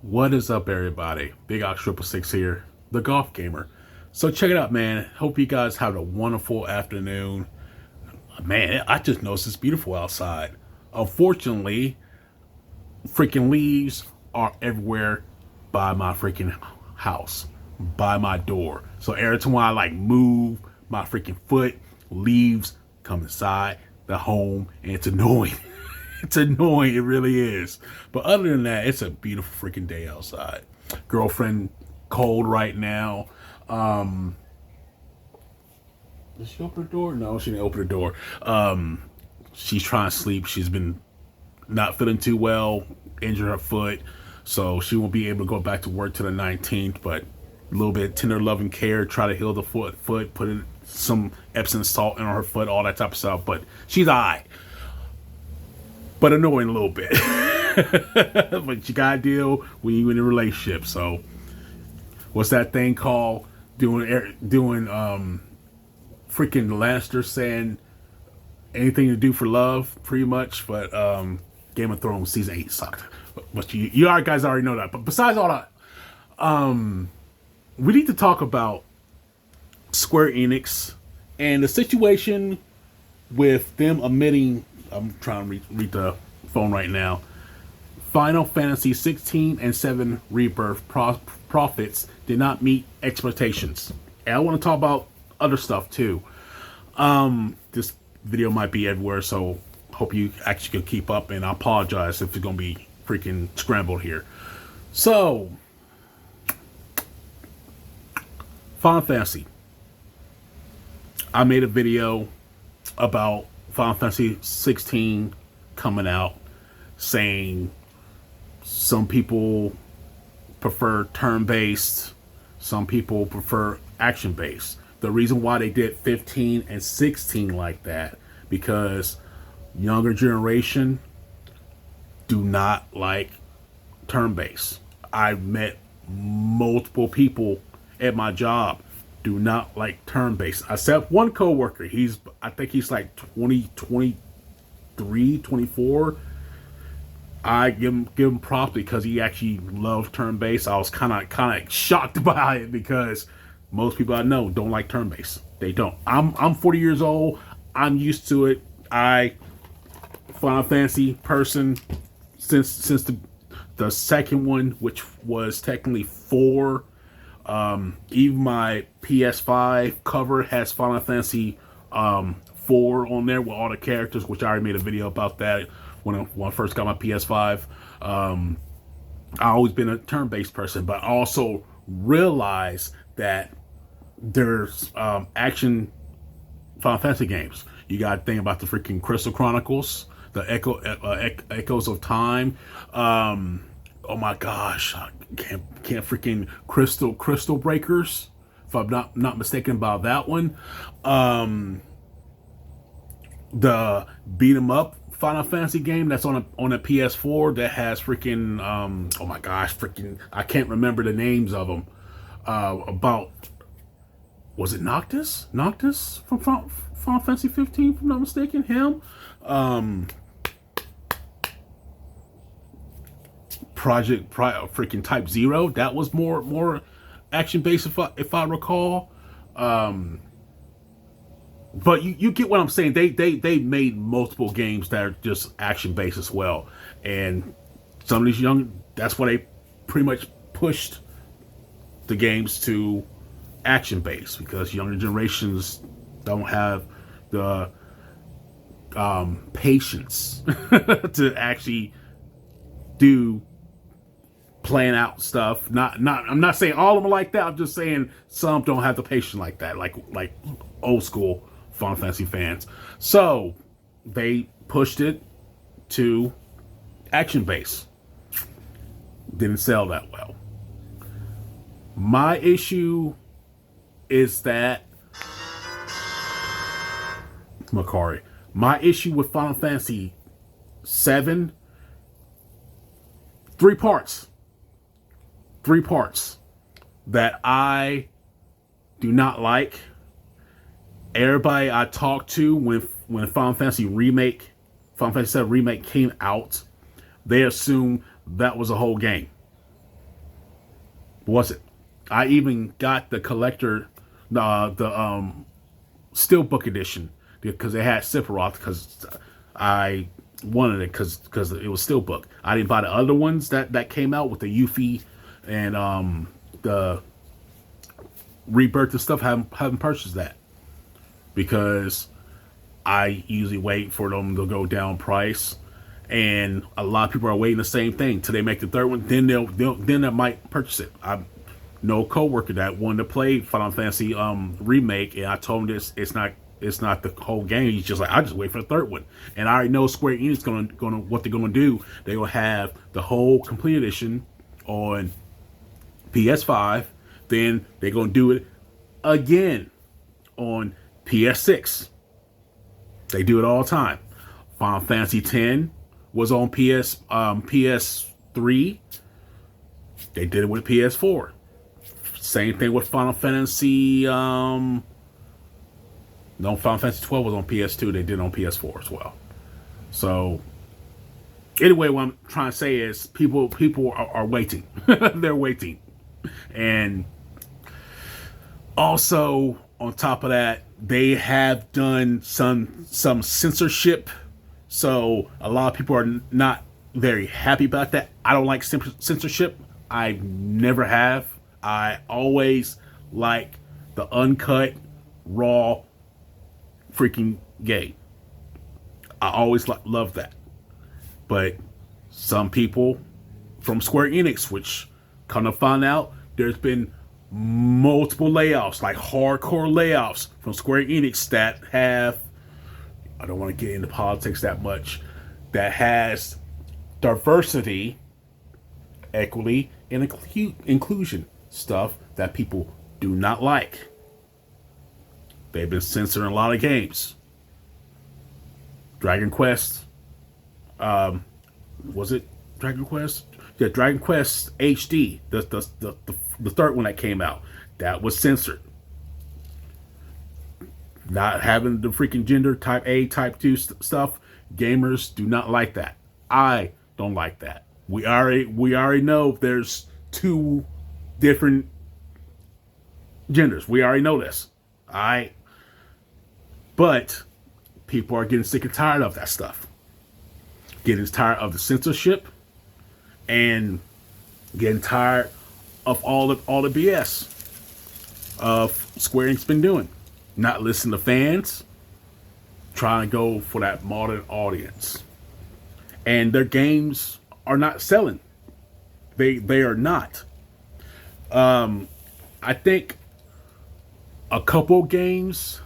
What is up, everybody? Big Ox 666 here, the golf gamer. So check it out, man. Hope you guys have a wonderful afternoon. Man, I just noticed it's beautiful outside. Unfortunately, freaking leaves are everywhere by my freaking house, by my door. So every time I move my freaking foot, leaves come inside the home, and it's annoying. It's annoying, it really is. But other than that, it's a beautiful freaking day outside. Girlfriend cold right now. Did she open the door? No, she didn't open the door. She's trying to sleep. She's been not feeling too well, injured her foot, so she won't be able to go back to work till the 19th. But a little bit of tender loving care, try to heal the foot, put in some Epsom salt in her foot, all that type of stuff. But she's all right, but annoying a little bit. But you gotta deal when you're in a relationship. So what's that thing called? Doing freaking Lannister saying anything to do for love, pretty much. But Game of Thrones season 8 sucked. But you guys already know that. But besides all that, we need to talk about Square Enix and the situation with them omitting. I'm trying to read the phone right now. Final Fantasy 16 and 7 Rebirth profits did not meet expectations. And I want to talk about other stuff too. This video might be everywhere, so hope you actually can keep up, and I apologize if it's going to be freaking scrambled here. So, Final Fantasy. I made a video about Final Fantasy 16 coming out, saying some people prefer turn-based, some people prefer action-based. The reason why they did 15 and 16 like that, because younger generation do not like turn-based. I've met multiple people at my job do not like turn-based. Except one coworker. I think he's like 20, 23, 24. I give him props because he actually loves turn-based. I was kind of shocked by it because most people I know don't like turn-based. They don't. I'm 40 years old. I'm used to it. Final Fantasy person since the second one, which was technically 4. Even my PS5 cover has Final Fantasy 4 on there with all the characters, which I already made a video about that when I first got my PS5. I've always been a turn-based person, but I also realized that there's action Final Fantasy games. You got to think about the freaking Crystal Chronicles, the Echoes of Time. Oh my gosh, I can't freaking Crystal Breakers, if I'm not mistaken about that one. The beat 'em up Final Fantasy game that's on a PS4 that has freaking oh my gosh, freaking I can't remember the names of them. About, was it Noctis? Noctis from Final Fantasy 15, if I'm not mistaken. Him. Freaking Type Zero. That was more action based, if I recall. But you get what I'm saying. They made multiple games that are just action based as well, and some of these that's why they pretty much pushed the games to action based, because younger generations don't have the patience to actually do playing out stuff. I'm not saying all of them are like that. I'm just saying some don't have the patience like that, like old school Final Fantasy fans. So they pushed it to action base. Didn't sell that well. My issue is that Macari. My issue with Final Fantasy 7, 3 parts. 3 parts that I do not like. Everybody I talked to when Final Fantasy Final Fantasy 7 Remake came out, they assumed that was a whole game. Was it? I even got the collector, the steelbook edition because they had Sephiroth because I wanted it because it was steelbook. I didn't buy the other ones that came out with the Yuffie and the Rebirth and stuff. Haven't purchased that because I usually wait for them to go down price, and a lot of people are waiting the same thing till they make the third one. Then then they might purchase it. I know a coworker that wanted to play Final Fantasy remake, and I told him this it's not the whole game. He's just like, I just wait for the third one, and I already know Square Enix gonna what they're gonna do. They will have the whole complete edition on PS5. Then they're gonna do it again on PS6. They do it all the time. Final Fantasy X was on PS3. They did it with PS4. Same thing with Final Fantasy. No, Final Fantasy 12 was on PS2. They did it on PS4 as well. So anyway, what I'm trying to say is people are waiting. They're waiting, and also on top of that, they have done some censorship. So a lot of people are not very happy about that. I don't like censorship. I never have. I always like the uncut, raw, freaking game. I always love that. But some people from Square Enix, which come to find out, there's been multiple layoffs, like hardcore layoffs from Square Enix that have, I don't want to get into politics that much, that has diversity, equity, and inclusion stuff that people do not like. They've been censoring a lot of games. Dragon Quest, was it Dragon Quest? Yeah, Dragon Quest HD, the third one that came out, that was censored. Not having the freaking gender type A, type 2 stuff, gamers do not like that. I don't like that. We already know there's two different genders. We already know this. But people are getting sick and tired of that stuff. Getting tired of the censorship and getting tired of all the BS of Square Enix been doing. Not listening to fans, trying to go for that modern audience. And their games are not selling. They are not. I think a couple games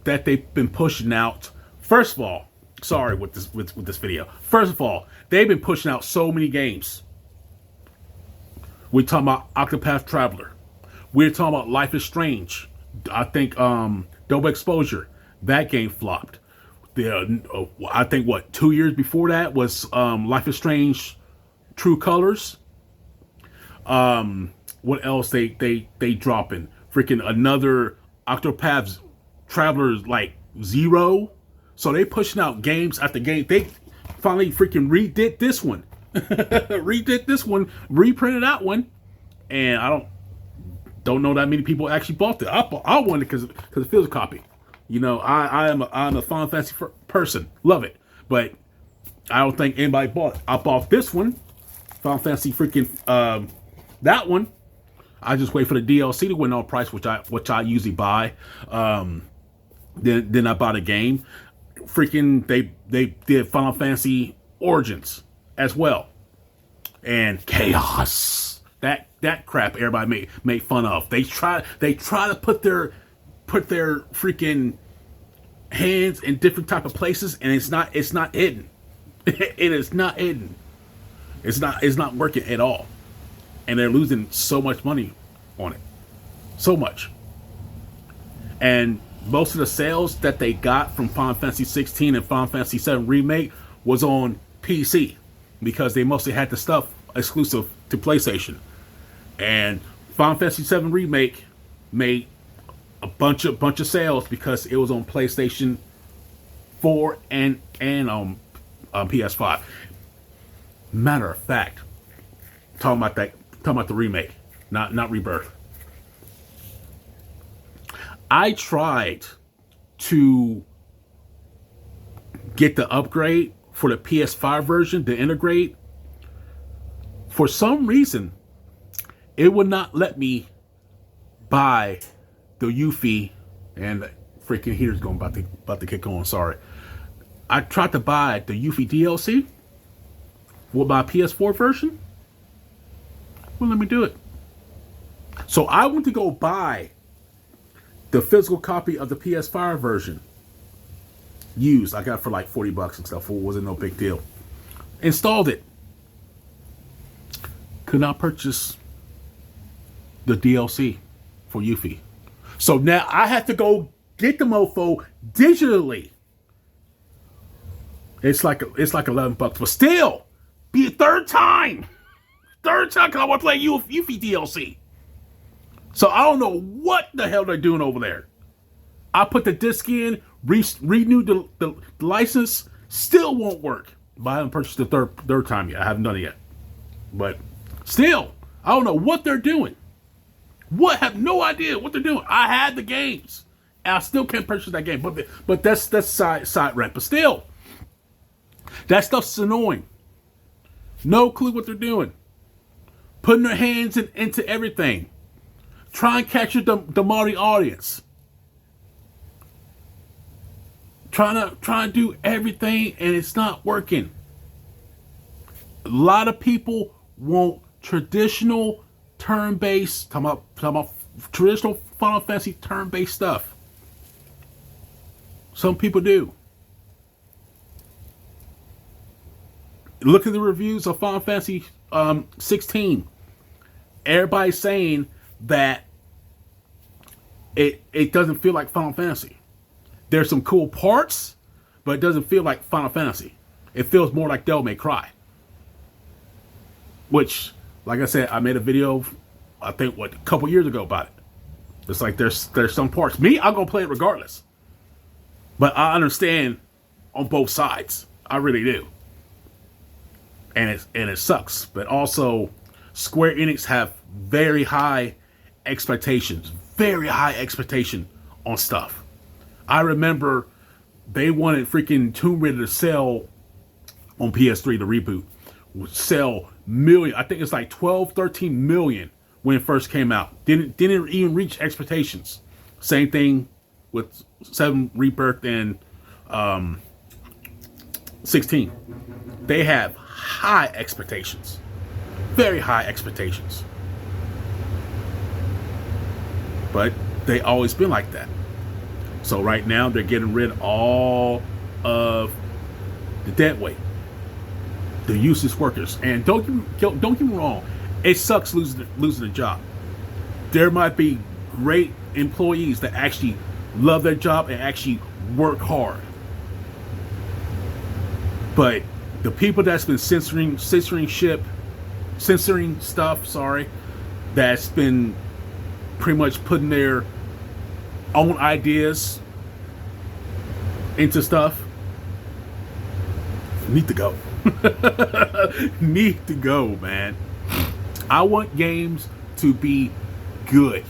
that they've been pushing out. First of all, sorry with this video. First of all, they've been pushing out so many games. We're talking about Octopath Traveler. We're talking about Life is Strange. I think Double Exposure. That game flopped. I think 2 years before that was Life is Strange True Colors. What else they dropping? Freaking another Octopath Travelers like Zero. So they pushing out games after game. They finally freaking redid this one. Reprinted that one, and I don't know that many people actually bought it. I wanted it because it feels a copy. You know, I'm a Final Fantasy person, love it, but I don't think anybody bought it. I bought this one, Final Fantasy freaking that one. I just wait for the DLC to win on price, which I usually buy. Then I bought a game. Freaking they did Final Fantasy Origins as well, and Chaos. That crap everybody made fun of. They try to put their freaking hands in different type of places, and it's not hidden. It is not hidden. It's not working at all, and they're losing so much money on it, so much. And most of the sales that they got from Final Fantasy 16 and Final Fantasy 7 Remake was on PC because they mostly had the stuff exclusive to PlayStation. And Final Fantasy 7 Remake made a bunch of sales because it was on PlayStation 4 and PS5. Matter of fact, talking about the remake. not Rebirth. I tried to get the upgrade for the PS5 version, the integrate. For some reason, it would not let me buy the Yuffie, and freaking heater's going about to kick on. Sorry. I tried to buy the Yuffie DLC with my PS4 version. Wouldn't let me do it. So I went to go buy the physical copy of the PS5 version. Used. I got it for like $40 and stuff. It wasn't no big deal. Installed it. Could not purchase the DLC for Yuffie. So now I have to go get the mofo digitally. It's like $11, but still, be a third time because I want to play Yuffie DLC. So I don't know what the hell they're doing over there. I put the disc in, renewed the license, still won't work. But I haven't purchased the third time yet. I haven't done it yet. But still, I don't know what they're doing. Have no idea what they're doing. I had the games, and I still can't purchase that game. But that's side rant. But still, that stuff's annoying. No clue what they're doing. Putting their hands into everything. Try and capture the Maori audience. Trying to do everything, and it's not working. A lot of people want traditional turn-based, talking about traditional Final Fantasy turn-based stuff. Some people do. Look at the reviews of Final Fantasy 16. Everybody's saying that it doesn't feel like Final Fantasy. There's some cool parts, but it doesn't feel like Final Fantasy. It feels more like Devil May Cry. Which, like I said, I made a video, I think, a couple years ago about it. It's like there's some parts. Me, I'm going to play it regardless. But I understand on both sides. I really do. And it sucks. But also, Square Enix have very high expectations. Very high expectation on stuff. I remember they wanted freaking Tomb Raider to sell on PS3, the reboot. Would sell million. I think it's like 12, 13 million when it first came out. Didn't even reach expectations. Same thing with 7 Rebirth and 16. They have high expectations. Very high expectations. But they always been like that. So right now they're getting rid of all of the dead weight, the useless workers. And don't get me wrong, it sucks losing a job. There might be great employees that actually love their job and actually work hard. But the people that's been censoring stuff, that's been pretty much putting their own ideas into stuff, need to go. Need to go, man. I want games to be good.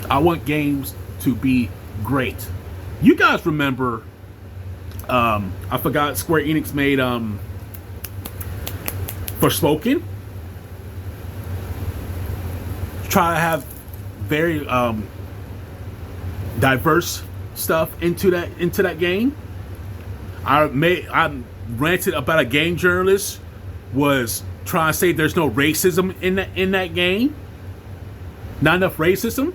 I want games to be great. You guys remember, I forgot, Square Enix made Forspoken. Try to have very diverse stuff into that game. I ranted about a game journalist was trying to say there's no racism in that game. Not enough racism.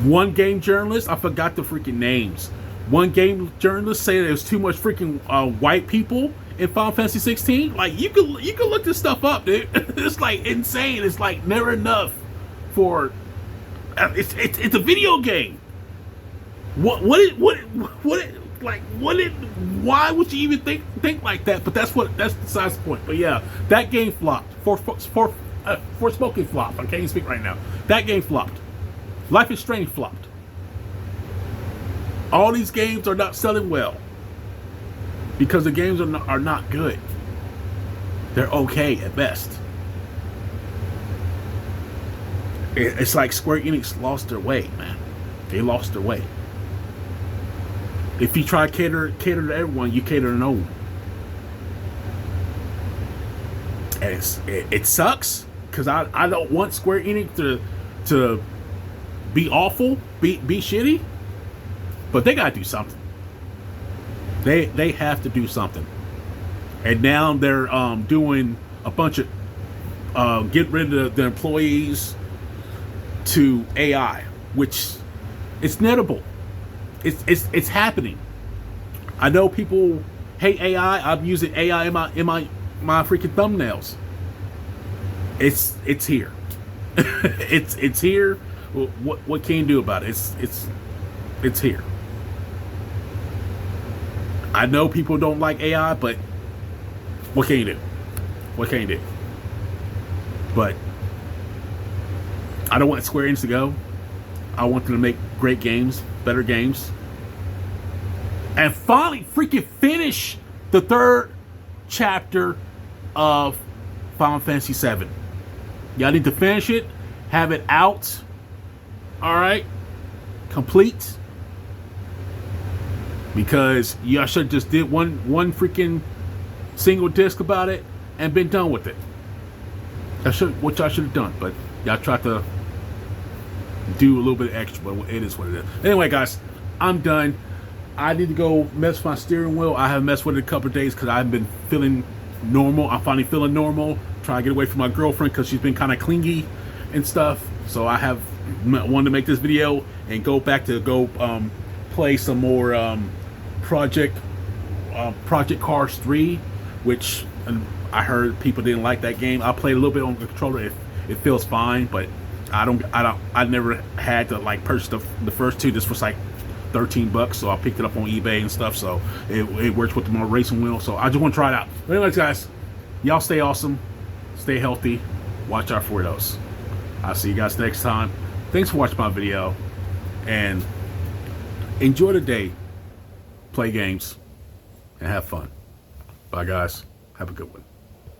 One game journalist, I forgot the freaking names. One game journalist said there's too much freaking white people in Final Fantasy 16. Like, you can look this stuff up, dude. It's like insane. It's like never enough for. It's a video game. Why would you even think like that? But that's besides the point. But yeah, that game flopped. Forspoken flopped. I can't even speak right now. That game flopped. Life is Strange flopped. All these games are not selling well because the games are not good. They're okay at best. It's like Square Enix lost their way, man. They lost their way. If you try to cater to everyone, you cater to no one. And it sucks because I don't want Square Enix to be awful, be shitty, but they gotta do something. They have to do something. And now they're doing a bunch of get rid of the employees to AI, which it's inevitable. It's happening. I know people hate AI. I'm using AI in my freaking thumbnails. It's here. it's here. What can you do about it? It's here. I know people don't like AI, but what can you do? What can you do? But I don't want Square Enix to go. I want them to make great games, better games, and finally freaking finish the third chapter of Final Fantasy VII. Y'all need to finish it, have it out. All right, complete. Because y'all should just did one freaking single disc about it and been done with it. What y'all should have done, but y'all tried to do a little bit extra, but it is what it is. Anyway, guys, I'm done. I need to go mess with my steering wheel. I haven't messed with it a couple of days because I've been feeling normal. I'm finally feeling normal. Trying to get away from my girlfriend because she's been kind of clingy and stuff. So I have wanted to make this video and go back to play some more Project Cars 3, which I heard people didn't like that game. I played a little bit on the controller. It feels fine, but I never had to like purchase the first two. This was like $13, so I picked it up on eBay and stuff. So it works with the more racing wheel. So I just want to try it out. But anyways, guys, y'all stay awesome, stay healthy, watch out for those. I'll see you guys next time. Thanks for watching my video, and enjoy the day. Play games and have fun. Bye, guys. Have a good one.